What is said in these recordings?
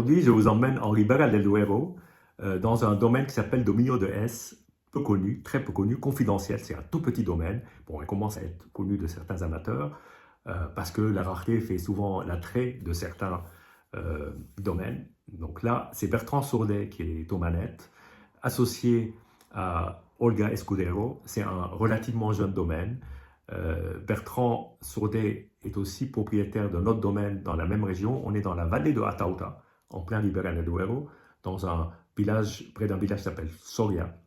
Aujourd'hui, je vous emmène en Ribera del Duero, dans un domaine qui s'appelle Dominio de Es, peu connu, très peu connu, confidentiel. C'est un tout petit domaine. Bon, il commence à être connu de certains amateurs, parce que la rareté fait souvent l'attrait de certains domaines. Donc là, c'est Bertrand Sourdet qui est aux manettes, associé à Olga Escudero. C'est un relativement jeune domaine. Bertrand Sourdet est aussi propriétaire d'un autre domaine dans la même région. On est dans la vallée de Atauta, en plein Ribera del Duero, dans un village, près d'un village qui s'appelle Soria,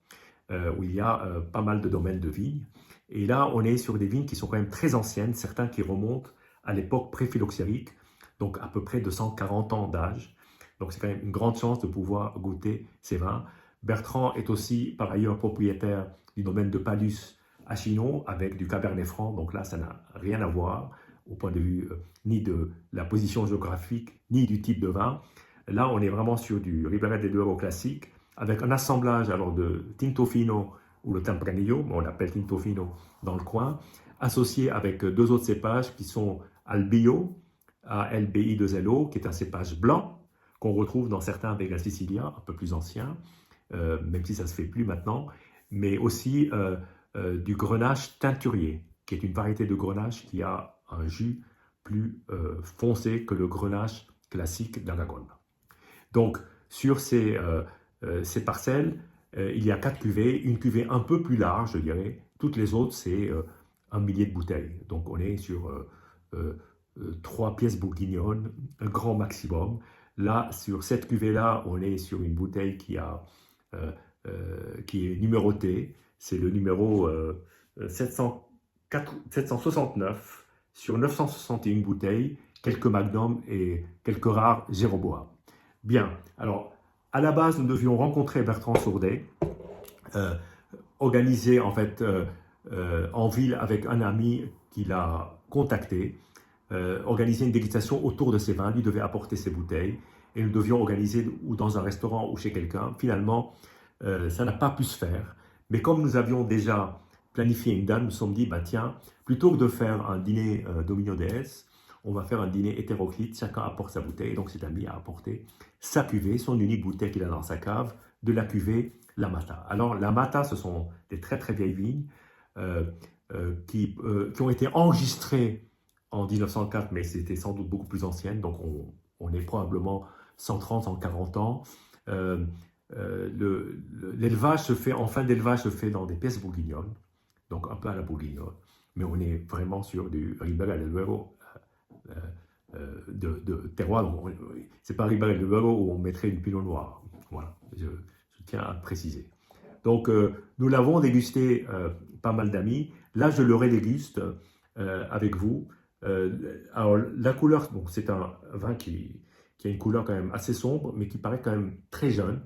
où il y a pas mal de domaines de vignes. Et là, on est sur des vignes qui sont quand même très anciennes, certains qui remontent à l'époque pré-phylloxérique, donc à peu près de 140 ans d'âge. Donc c'est quand même une grande chance de pouvoir goûter ces vins. Bertrand est aussi par ailleurs propriétaire du domaine de Palus à Chinon avec du Cabernet Franc. Donc là, ça n'a rien à voir au point de vue ni de la position géographique, ni du type de vin. Là, on est vraiment sur du Ribera del Duero classique avec un assemblage alors de Tinto Fino ou le Tempranillo, on l'appelle Tinto Fino dans le coin, associé avec deux autres cépages qui sont Albillo, ALBI2LO, qui est un cépage blanc qu'on retrouve dans certains Vega Sicilia, un peu plus anciens, même si ça ne se fait plus maintenant, mais aussi du grenache teinturier, qui est une variété de grenache qui a un jus plus foncé que le grenache classique d'Aragon. Donc, sur ces parcelles, il y a 4 cuvées, une cuvée un peu plus large, je dirais. Toutes les autres, c'est 1 millier de bouteilles. Donc, on est sur 3 pièces bourguignonnes, un grand maximum. Là, sur cette cuvée-là, on est sur une bouteille qui est numérotée. C'est le numéro 769 sur 961 bouteilles, quelques magnums et quelques rares Jéroboam. Bien, alors à la base, nous devions rencontrer Bertrand Sourdet, organiser en fait en ville avec un ami qu'il a contacté, organiser une dégustation autour de ses vins. Lui devait apporter ses bouteilles et nous devions organiser ou dans un restaurant ou chez quelqu'un. Finalement, ça n'a pas pu se faire. Mais comme nous avions déjà planifié une date, nous nous sommes dit, bah, tiens, plutôt que de faire un dîner Dominio DS, on va faire un dîner hétéroclite, chacun apporte sa bouteille. Et donc cet ami a apporté sa cuvée, son unique bouteille qu'il a dans sa cave, de la cuvée La Mata. Alors La Mata, ce sont des très très vieilles vignes qui ont été enregistrées en 1904, mais c'était sans doute beaucoup plus ancienne, donc on est probablement 130, 140 ans. L'élevage se fait, en fin d'élevage se fait dans des pièces bourguignonnes, donc un peu à la bourguignonne, mais on est vraiment sur du Ribera del Duero de terroir. C'est pas Ribera del Duero où on mettrait du pinot noir. Voilà, je tiens à le préciser. Donc nous l'avons dégusté pas mal d'amis. Là, je le redéguste avec vous. Alors la couleur, bon, c'est un vin qui a une couleur quand même assez sombre, mais qui paraît quand même très jeune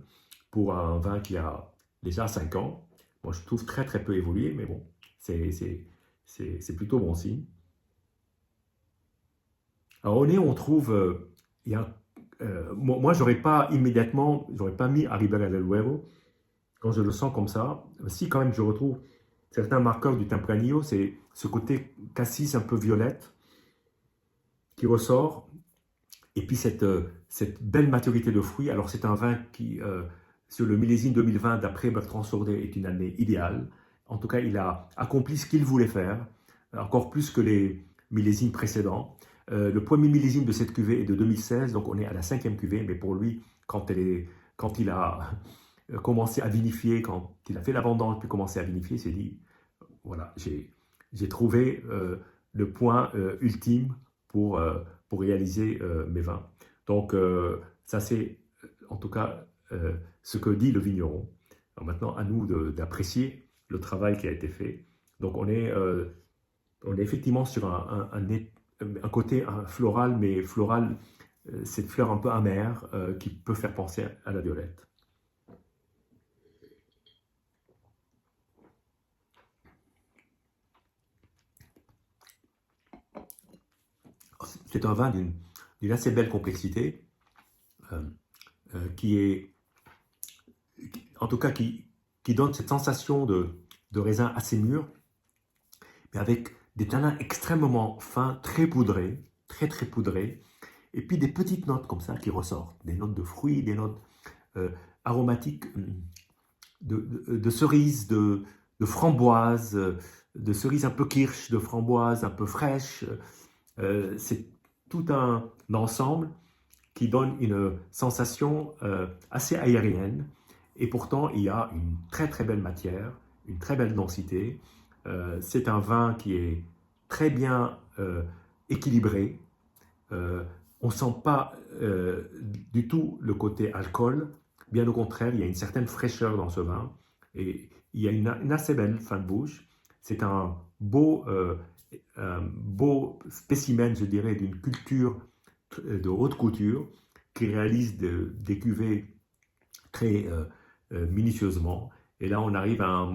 pour un vin qui a déjà 5 ans. Moi, je trouve très très peu évolué, mais bon, c'est plutôt bon signe. Alors au nez, on trouve, il y a, moi j'aurais pas immédiatement, j'aurais pas mis à Ribera del Duero, quand je le sens comme ça. Si quand même je retrouve certains marqueurs du Tempranillo, c'est ce côté cassis un peu violette qui ressort, et puis cette belle maturité de fruits. Alors c'est un vin qui, sur le millésime 2020, d'après Bertrand Sourdet, est une année idéale. En tout cas, il a accompli ce qu'il voulait faire, encore plus que les millésimes précédents. Le premier millésime de cette cuvée est de 2016, donc on est à la 5e cuvée, mais pour lui, quand il a commencé à vinifier, quand il a fait la vendange puis commencé à vinifier, il s'est dit, voilà, j'ai trouvé le point ultime pour réaliser mes vins. Donc ça c'est en tout cas ce que dit le vigneron. Alors maintenant, à nous d'apprécier le travail qui a été fait. Donc on est effectivement sur un côté floral, mais floral, cette fleur un peu amère qui peut faire penser à la violette. C'est un vin d'une assez belle complexité, en tout cas qui donne cette sensation de raisin assez mûr, mais avec des tanins extrêmement fins, très poudrés, très très poudrés, et puis des petites notes comme ça qui ressortent, des notes de fruits, des notes aromatiques de cerises, de framboises, de cerises un peu kirsch, de framboises un peu fraîches. C'est tout un ensemble qui donne une sensation assez aérienne, et pourtant il y a une très très belle matière, une très belle densité. C'est un vin qui est très bien équilibré. On ne sent pas du tout le côté alcool, bien au contraire, il y a une certaine fraîcheur dans ce vin, et il y a une assez belle fin de bouche. C'est un beau spécimen, je dirais, d'une culture de haute couture qui réalise des cuvées très minutieusement. Et là, on arrive à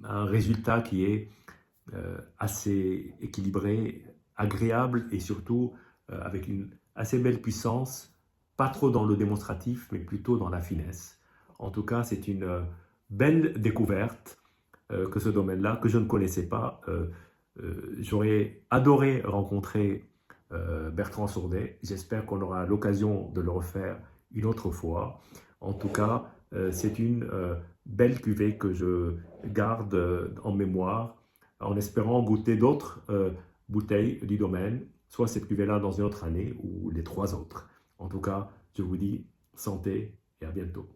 un résultat qui est assez équilibré, agréable et surtout avec une assez belle puissance, pas trop dans le démonstratif, mais plutôt dans la finesse. En tout cas, c'est une belle découverte que ce domaine-là, que je ne connaissais pas. J'aurais adoré rencontrer Bertrand Sourdet. J'espère qu'on aura l'occasion de le refaire une autre fois. En tout cas, c'est une belle cuvée que je garde en mémoire, en espérant goûter d'autres bouteilles du domaine, soit cette cuvée-là dans une autre année ou les 3 autres. En tout cas, je vous dis santé et à bientôt.